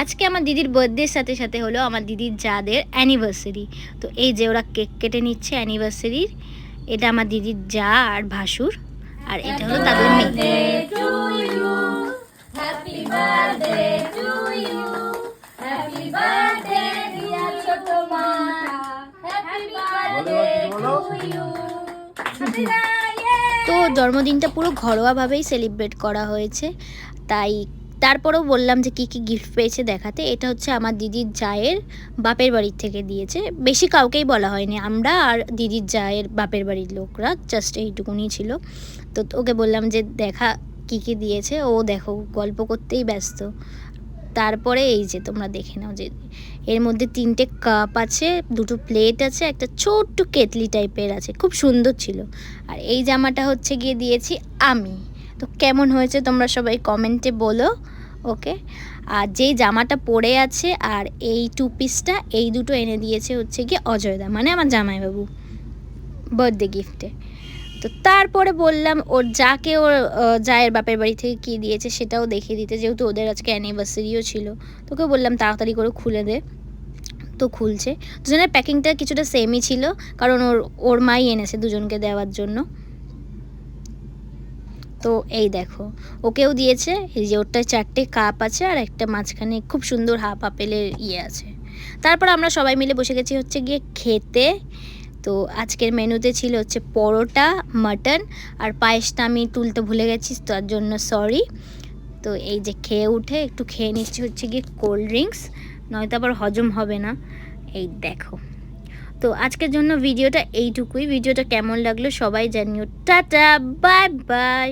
আজকে আমার দিদির বার্থডের সাথে সাথে হলো আমার দিদির যাদের অ্যানিভার্সারি। তো এই যে ওরা কেক কেটে নিচ্ছে অ্যানিভার্সারির। এটা আমার দিদির যা আর ভাসুর, আর এটা হলো তাদের মেয়ে। তো জন্মদিনটা পুরো ঘরোয়াভাবেই সেলিব্রেট করা হয়েছে, তাই তারপরেও বললাম যে কী কী গিফট পেয়েছে দেখাতে। এটা হচ্ছে আমার দিদির জায়ের বাপের বাড়ির থেকে দিয়েছে, বেশি কাউকেই বলা হয়নি, আমরা আর দিদির জায়ের বাপের বাড়ির লোকরা, জাস্ট এইটুকুনি ছিল। তো ওকে বললাম যে দেখা কী কী দিয়েছে, ও দেখো গল্প করতেই ব্যস্ত। তারপরে এই যে তোমরা দেখে নাও যে এর মধ্যে 3টে কাপ আছে, 2টো প্লেট আছে, একটা ছোট্ট কেটলি টাইপের আছে, খুব সুন্দর ছিল। আর এই জামাটা হচ্ছে গিয়ে দিয়েছি আমি। তো কেমন হয়েছে তোমরা সবাই কমেন্টে বলো, ওকে। আর যেই জামাটা পরে আছে আর এই 2 পিসটা, এই দুটো এনে দিয়েছে হচ্ছে গিয়ে অজয়দা, মানে আমার জামাইবাবু বার্থডে গিফটে। তো তারপরে বললাম ওর যাকে ওর জায়ের বাপের বাড়ি থেকে কী দিয়েছে সেটাও দেখিয়ে দিতে, যেহেতু ওদের আজকে অ্যানিভার্সারিও ছিল। তোকে বললাম তাড়াতাড়ি করে খুলে দে। তো খুলছে। দুজনের প্যাকিংটা কিছুটা সেমই ছিল, কারণ ওর মাই এনেছে দুজনকে দেওয়ার জন্য। তো এই দেখো ওকেও দিয়েছে, এই যে ওরটায় 4টে কাপ আছে আর একটা মাঝখানে খুব সুন্দর হাফ আপেলের আছে। তারপর আমরা সবাই মিলে বসে গেছি হচ্ছে গিয়ে খেতে। তো আজকের মেনুতে ছিল হচ্ছে পরোটা, মাটন, আর পায়েসটা আমি তুলতে ভুলে গেছি, তার জন্য সরি। তো এই যে খেয়ে উঠে একটু খেয়ে নিচ্ছি হচ্ছে গিয়ে কোল্ড ড্রিঙ্কস, নয়তো আবার হজম হবে না। এই দেখো। তো আজকের জন্য ভিডিওটা এইটুকুই। ভিডিওটা কেমন লাগলো সবাই জানিও। Tata, bye bye.